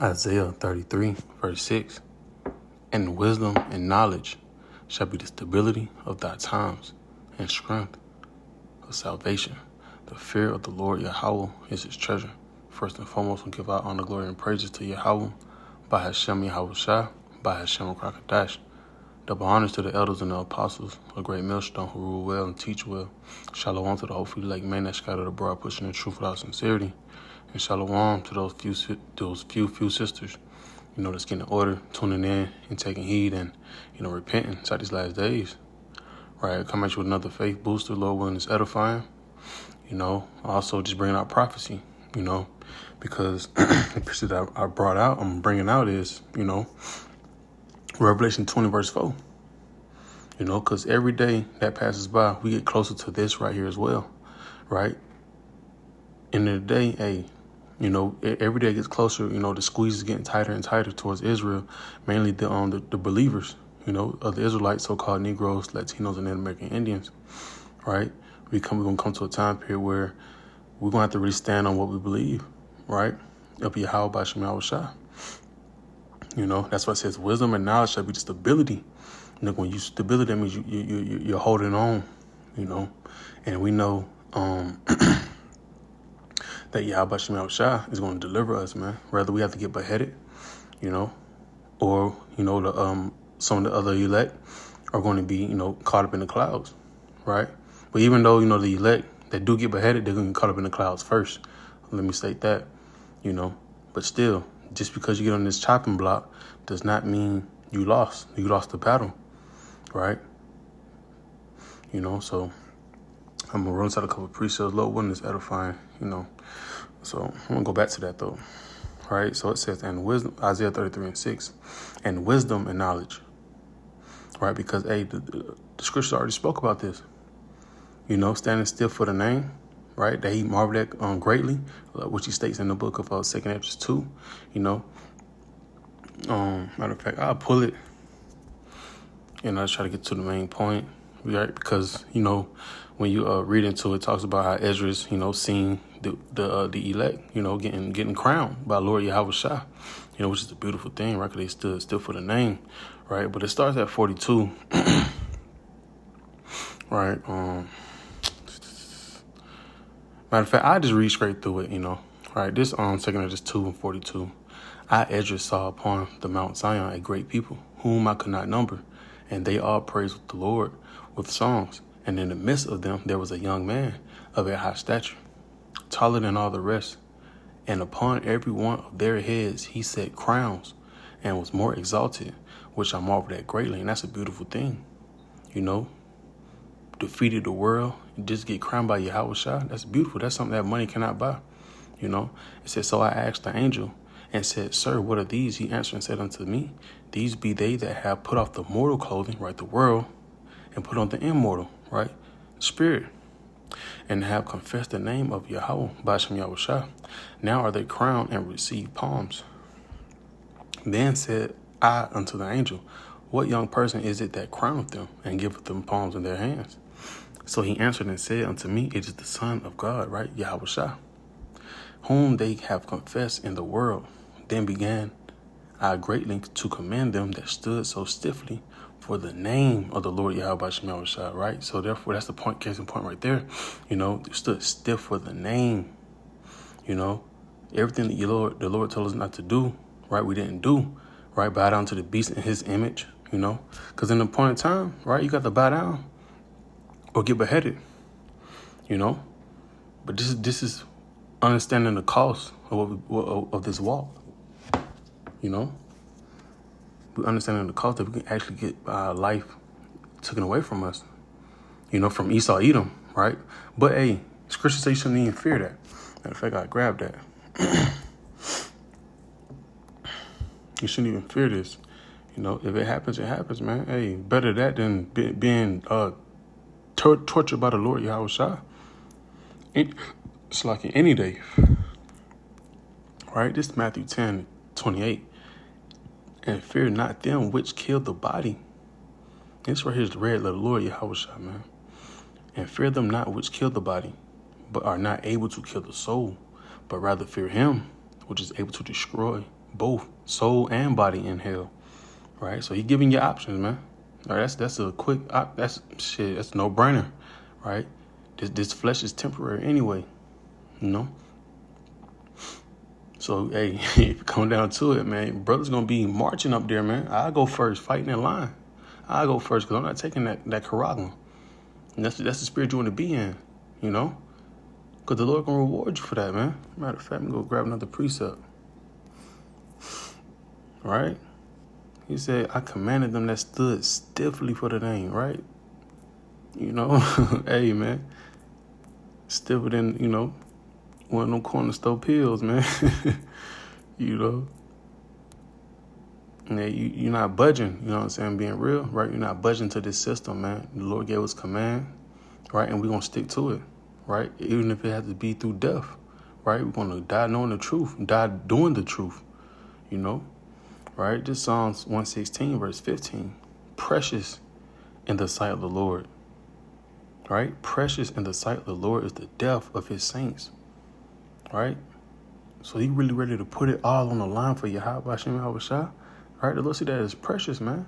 Isaiah 33, verse 6. And wisdom and knowledge shall be the stability of thy times, and strength of salvation. The fear of the Lord Yahweh is his treasure. First and foremost, we give our honor, glory, and praises to Yahweh, by Hashem Yahweh Shah, by Hashem Krakadash. Double honors to the elders and the apostles, a great millstone who rule well and teach well. Shalom to the hopefully like men that scattered abroad, pushing the truth without sincerity. And shalom to those few sisters, that's getting in order, tuning in and taking heed and, repenting inside these last days. Right, come at you with another faith booster, Lord willing, is edifying. Also just bringing out prophecy, because the picture that I'm bringing out is, Revelation 20 verse 4. Because every day that passes by, we get closer to this right here as well, right? End of the day, every day it gets closer, the squeeze is getting tighter and tighter towards Israel, mainly the believers, of the Israelites, so-called Negroes, Latinos, and Native American Indians, right? We're going to come to a time period where we're going to have to really stand on what we believe, right? Of Yahweh by Shema Shah. That's why it says wisdom and knowledge shall be the stability. When you stability, that means you're holding on, and we know that Yahweh Shema Shah is going to deliver us, man. Whether we have to get beheaded, or some of the other elect are going to be, caught up in the clouds, right? But even though, the elect that do get beheaded, they're going to get caught up in the clouds first. Let me state that, But still, just because you get on this chopping block does not mean you lost. You lost the battle, right? So I'm going to run inside a couple of pre-sales. Lord willing, is edifying, So I'm going to go back to that, though. Right? So it says, and wisdom, Isaiah 33 and 6, and wisdom and knowledge. Right? Because, the scripture already spoke about this. Standing still for the name, right? That he marveled at greatly, which he states in the book of 2 Esdras 2, Matter of fact, I'll pull it and I'll try to get to the main point, right? Because, when you read into it, it talks about how Esdras, seeing the elect, getting crowned by Lord Yahweh Shah, which is a beautiful thing, right? Because they stood still for the name, right? But it starts at 42, right? Matter of fact, I just read straight through it, right? This 2 Esdras 2 and 42. I, Esdras, saw upon the Mount Zion a great people, whom I could not number, and they all praised the Lord with songs. And in the midst of them there was a young man of a high stature, taller than all the rest, and upon every one of their heads he set crowns, and was more exalted, which I marveled at greatly. And that's a beautiful thing, defeated the world and just get crowned by Yahweh Shah. That's beautiful. That's something that money cannot buy. It said, so I asked the angel and said, Sir, what are these? He answered and said unto me, These be they that have put off the mortal clothing, right, the world, and put on the immortal, right, spirit, and have confessed the name of Yahweh by Shem Yahweh Shah. Now are they crowned and receive palms. Then said I unto the angel, What young person is it that crowneth them and giveth them palms in their hands? So he answered and said unto me, It is the Son of God, right, Yahweh Shah, whom they have confessed in the world. Then began I greatly to commend them that stood so stiffly for the name of the Lord Yahweh Shema Shah, right? So therefore, that's the point, case in point right there. They stood stiff for the name. Everything that the Lord told us not to do, right, we didn't do, right? Bow down to the beast in his image, because in the point in time, right, you got to bow down or get beheaded, But this is understanding the cost of this walk, We understanding the cost that we can actually get life taken away from us, from Esau, Edom, right? But, hey, scripture says you shouldn't even fear that. Matter of fact, I grabbed that. You shouldn't even fear this. If it happens, it happens, man. Hey, better that than being tortured by the Lord Yahweh Shah. It's like any day, right? This is Matthew 10:28. And fear not them which kill the body. This right here is the red letter, Lord Yahweh Shah, man. And fear them not which kill the body, but are not able to kill the soul, but rather fear him which is able to destroy both soul and body in hell, right? So he giving you options, man. All right, that's a quick, that's no brainer, right? This flesh is temporary anyway, you know? So, hey, if you come down to it, man, brother's going to be marching up there, man. I'll go first, fighting in line. I'll go first because I'm not taking that karagma. And that's the spirit you want to be in, you know? Because the Lord going to reward you for that, man. Matter of fact, I'm going to go grab another precept. Right? He said, I commanded them that stood stiffly for the name, right? You know? Hey, man. Stiffer than, you know, one of them corner store pills, man. You know? And you're not budging, you know what I'm saying? Being real, right? You're not budging to this system, man. The Lord gave us command, right? And we're going to stick to it, right? Even if it has to be through death, right? We're going to die knowing the truth, die doing the truth, you know? Right? This Psalms 116, verse 15. Precious in the sight of the Lord, right? Precious in the sight of the Lord is the death of his saints, right? So he really ready to put it all on the line for Yahweh Hashem Yahushua, right? The Lord see that as precious, man,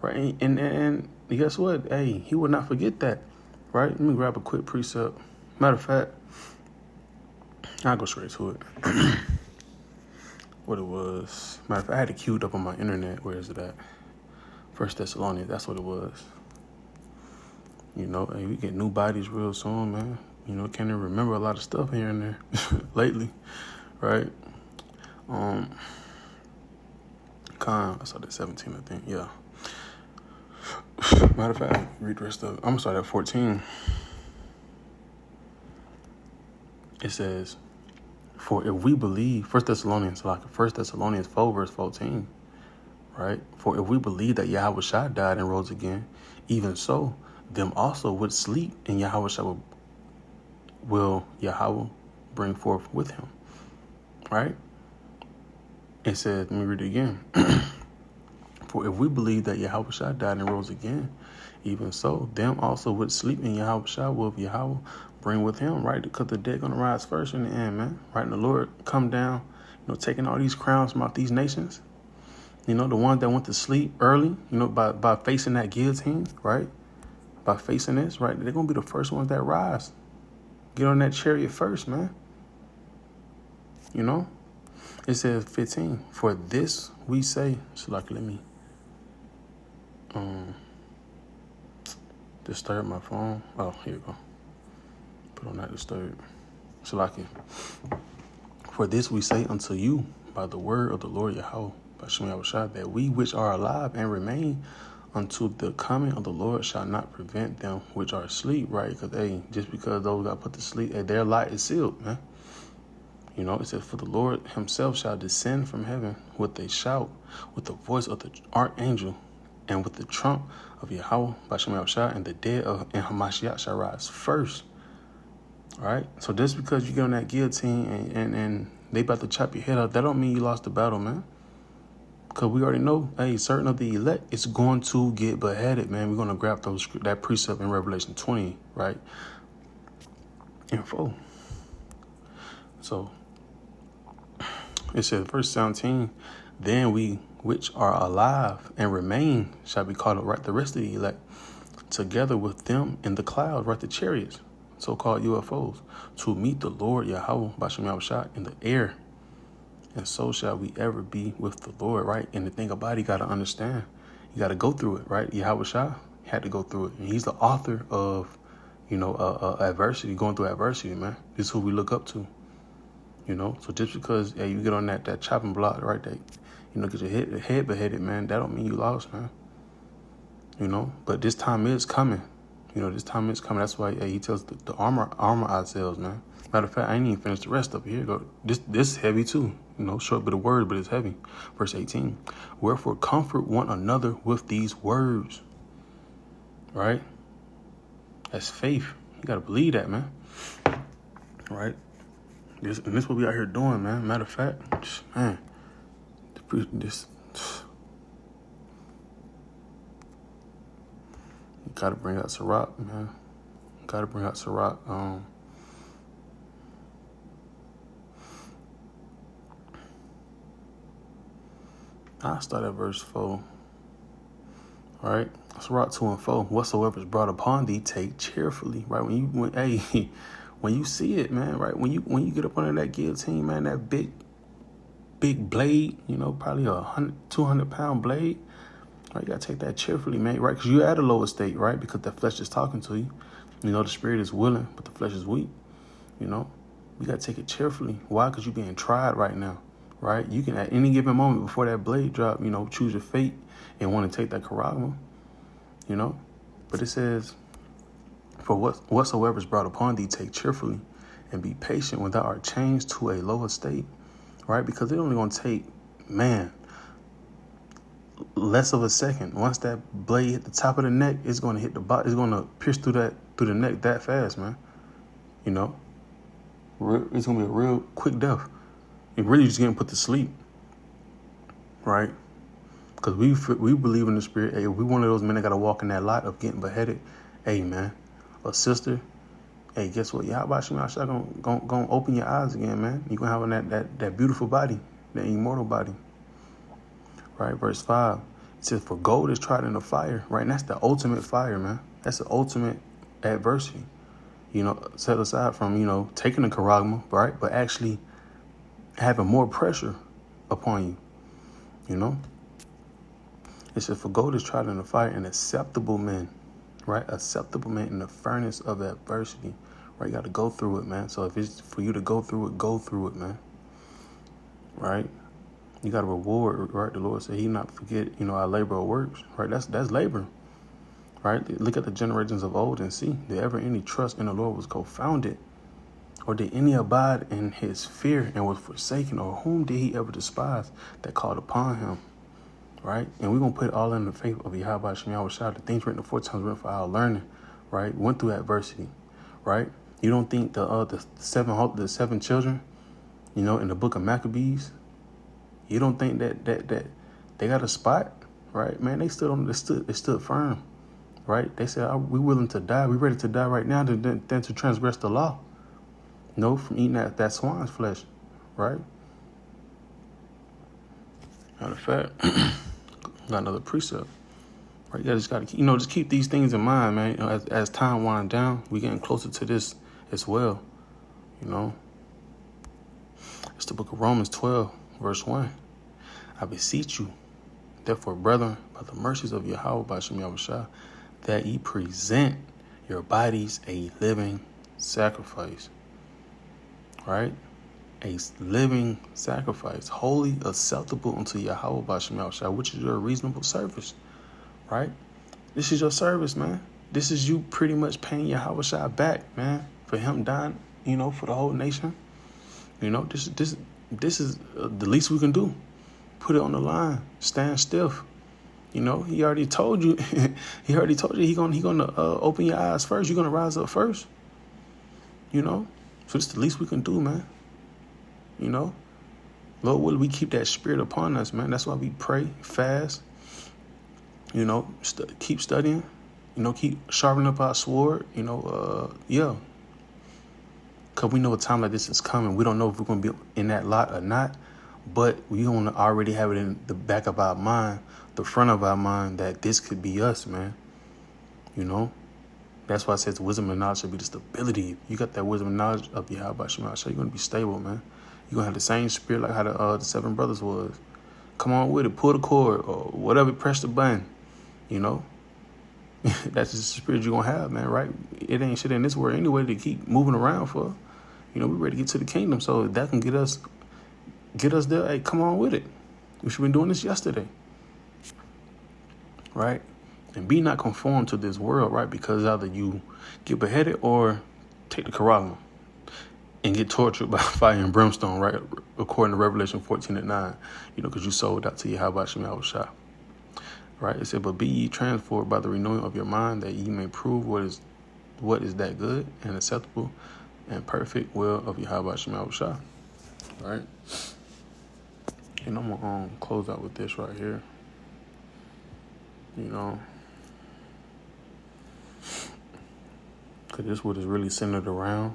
right? And guess what? Hey, he will not forget that, right? Let me grab a quick precept. Matter of fact, I'll go straight to it. What it was. Matter of fact, I had it queued up on my internet. Where is it at? 1 Thessalonians, that's what it was. You know, hey, we get new bodies real soon, man. You know, can't even remember a lot of stuff here and there lately, right? I saw that 17, I think, yeah. Matter of fact, read the rest of it. I'm gonna start at 14. It says, for if we believe, 1 Thessalonians 4, verse 14, right? For if we believe that Yahweh died and rose again, even so, them also would sleep, and Yahweh will Yahweh bring forth with him, right? It says, let me read it again. For if we believe that Yahweh died and rose again, even so, them also would sleep, and Yahweh will Yahweh bring with him, right? Because the dead going to rise first in the end, man, right? And the Lord come down, you know, taking all these crowns from out these nations, you know, the ones that went to sleep early, you know, by facing that guillotine, right? By facing this, right? They're going to be the first ones that rise. Get on that chariot first, man. You know? It says 15. For this we say, so like, let me disturb my phone. Oh, here you go. Put on not disturb. So like, for this we say unto you by the word of the Lord Yahweh, by Shem Yahushua, that we which are alive and remain unto the coming of the Lord shall not prevent them which are asleep, right? Because, hey, just because those got put to sleep, hey, their light is sealed, man. You know, it says, for the Lord himself shall descend from heaven with a shout, with the voice of the archangel, and with the trump of Yahweh, Bashem Yahushua, and the dead and Hamashiach shall rise first. All right? So just because you get on that guillotine and they about to chop your head off, that don't mean you lost the battle, man. Because we already know, hey, certain of the elect is going to get beheaded, man. We're going to grab that precept in Revelation 20, right? And 4. So, it says, verse 17, then we which are alive and remain shall be caught up, right? The rest of the elect, together with them in the clouds, right? The chariots, so-called UFOs, to meet the Lord Yahweh, Bashem Yahushua, in the air. And so shall we ever be with the Lord, right? And the thing about it, you got to understand, you got to go through it, right? Yahweh Shah had to go through it. And he's the author of, you know, adversity, going through adversity, man. This is who we look up to, you know? So just because, hey, you get on that chopping block, right, that, you know, get your head beheaded, man, that don't mean you lost, man. You know? But this time is coming. You know, this time is coming. That's why, hey, he tells the armor ourselves, man. Matter of fact, I ain't even finished the rest of it. Here you go. This is heavy too. You know, short bit of words, but it's heavy. Verse 18. Wherefore comfort one another with these words. Right? That's faith. You gotta believe that, man. Right? This is what we out here doing, man. Matter of fact, man, this you gotta bring out Sirach, man. Gotta bring out Sirach. I start at verse 4. All right, let's rock 2 and 4. Whatsoever is brought upon thee, take cheerfully. Right, when you see it, man. Right, when you get up under that guillotine, man, that big blade, probably 200-pound blade. Right, you gotta take that cheerfully, man. Right, because you're at a lower state, right? Because the flesh is talking to you. The spirit is willing, but the flesh is weak. You gotta take it cheerfully. Why? Because you're being tried right now. Right, you can at any given moment before that blade drop, choose your fate and want to take that charagma. But it says, for whatsoever is brought upon thee, take cheerfully, and be patient when thou art changed to a lower state. Right, because it only gonna take, man, less of a second. Once that blade hit the top of the neck, it's gonna hit the bottom. It's gonna pierce through the neck that fast, man. It's gonna be a real quick death. And really just getting put to sleep, right? Because we believe in the spirit. Hey, if we one of those men that got to walk in that lot of getting beheaded, hey, man, a sister, hey, guess what? How about you? I'm gonna open your eyes again, man. You're going to have that beautiful body, that immortal body, right? Verse 5, it says, for gold is tried in the fire, right? And that's the ultimate fire, man. That's the ultimate adversity, set aside from, taking the charagma, right? But actually having more pressure upon you, It says, for gold is tried in the fire, and acceptable men, right? Acceptable men in the furnace of adversity, right? You got to go through it, man. So if it's for you to go through it, man, right? You got a reward, right? The Lord said he not forget, our labor of works, right? That's labor, right? Look at the generations of old and see, did ever any trust in the Lord was confounded? Or did any abide in his fear and was forsaken? Or whom did he ever despise that called upon him? Right? And we're going to put it all in the faith of Yahweh Shem Yahushua, the things written 4 times written for our learning, right? Went through adversity, right? You don't think the seven children, in the book of Maccabees, you don't think that they got a spot, right? Man, they stood firm, right? They said, we willing to die. We ready to die right now than to transgress the law. From eating that swine's flesh, right? Matter of fact, got another precept, right? You just got to, just keep these things in mind, man. As time winds down, we getting closer to this as well. It's the book of Romans 12, verse 1. I beseech you, therefore, brethren, by the mercies of Yahweh by Shem Yahushua, that ye present your bodies a living sacrifice. Right? A living sacrifice, wholly acceptable unto Yahweh B'Shem Yahushua, which is your reasonable service, right? This is your service, man. This is you pretty much paying Yahushua back, man, for him dying, for the whole nation. This is the least we can do. Put it on the line. Stand stiff. He already told you. He gonna open your eyes first. You're gonna rise up first. So it's the least we can do, man. Lord, will we keep that spirit upon us, man? That's why we pray, fast, keep studying, keep sharpening up our sword, Because we know a time like this is coming. We don't know if we're going to be in that lot or not, but we want to already have it in the back of our mind, the front of our mind, that this could be us, man. That's why it says wisdom and knowledge should be the stability. You got that wisdom and knowledge of Yahweh Shema, so you're going to be stable, man. You're going to have the same spirit like how the 7 brothers was. Come on with it. Pull the cord or whatever. Press the button. That's the spirit you're going to have, man, right? It ain't shit in this world anyway to keep moving around for. We're ready to get to the kingdom. So if that can get us there, hey, come on with it. We should have been doing this yesterday. Right? And be not conformed to this world, right? Because either you get beheaded or take the charagma and get tortured by fire and brimstone, right? According to Revelation 14:9, because you sold out to Yahweh Shem Yahushua. Right? It said, but be ye transformed by the renewing of your mind, that ye may prove what is that good and acceptable and perfect will of Yahweh Shem Yahushua. Right? And I'm going to close out with this right here. Because this is what is really centered around,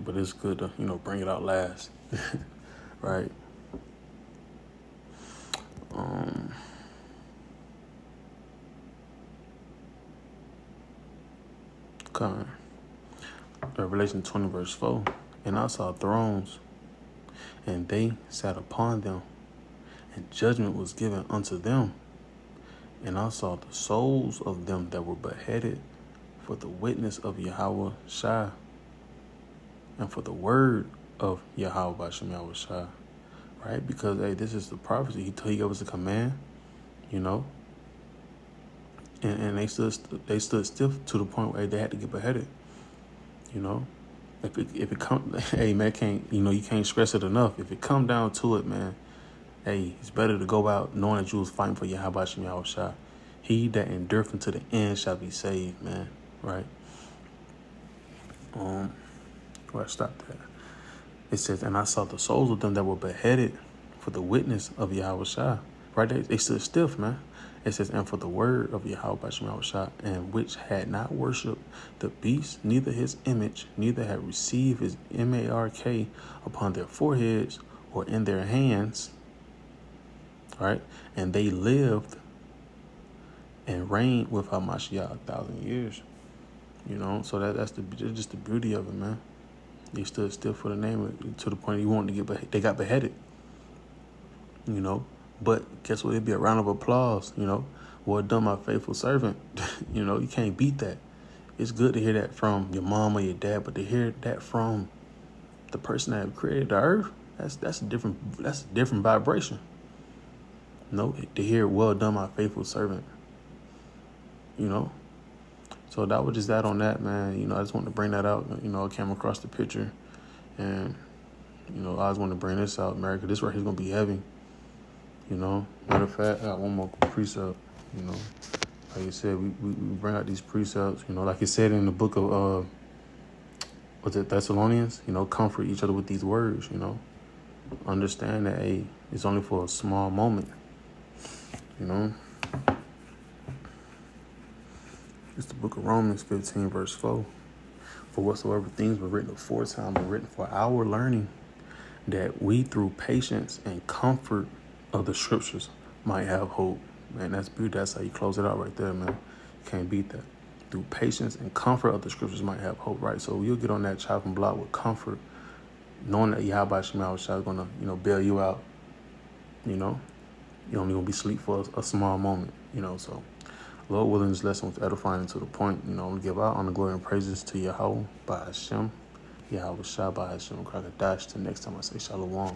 but it's good to, bring it out last. Right? Con. Revelation 20 verse 4. And I saw thrones, and they sat upon them, and judgment was given unto them. And I saw the souls of them that were beheaded for the witness of Yahweh Shai, and for the word of Yahweh Bashem Yahweh Shai. Right? Because, hey, this is the prophecy. He gave us a command, you know. And they stood stiff to the point where they had to get beheaded, you know. If it come, hey man, you can't stress it enough. If it come down to it, man, hey, it's better to go out knowing that you was fighting for Yahweh Shem Yahweh Shai. He that endureth unto the end shall be saved, man. Right? Where I stopped at. It says, and I saw the souls of them that were beheaded for the witness of Yahweh Shai. Right? They stood stiff, man. It says, and for the word of Yahweh Bashem Yahweh Shai, and which had not worshipped the beast, neither his image, neither had received his mark upon their foreheads or in their hands. Right? And they lived and reigned with Hamashiach 1,000 years. You know, so that's just the beauty of it, man. They stood still for the name to the point he wanted to get they got beheaded. You know, but guess what? It'd be a round of applause. You know, well done, my faithful servant. You know, you can't beat that. It's good to hear that from your mom or your dad, but to hear that from the person that created the earth, that's a different vibration. You know, to hear well done, my faithful servant. You know. So that was just that on that, man. You know, I just wanted to bring that out. You know, I came across the picture, and you know, I just wanted to bring this out, America. This right here is gonna be heavy. You know, matter of fact, I got one more precept. You know, like I said, we bring out these precepts. You know, like it said in the book of Thessalonians. You know, comfort each other with these words. You know, understand that it's only for a small moment. You know. It's the book of Romans 15, verse 4. For whatsoever things were written aforetime were written for our learning, that we through patience and comfort of the scriptures might have hope. Man, that's beautiful. That's how you close it out right there, man. You can't beat that. Through patience and comfort of the scriptures might have hope, right? So you'll get on that chopping block with comfort, knowing that Yahweh Shema Shai is going to, bail you out. You know, you're only going to be asleep for a small moment, so Lord willing, this lesson was edifying and to the point. We give out honor, glory, and praises to Yahweh by Hashem, Yahweh Shai by Hashem, Krakadash. Till next time I say Shalom.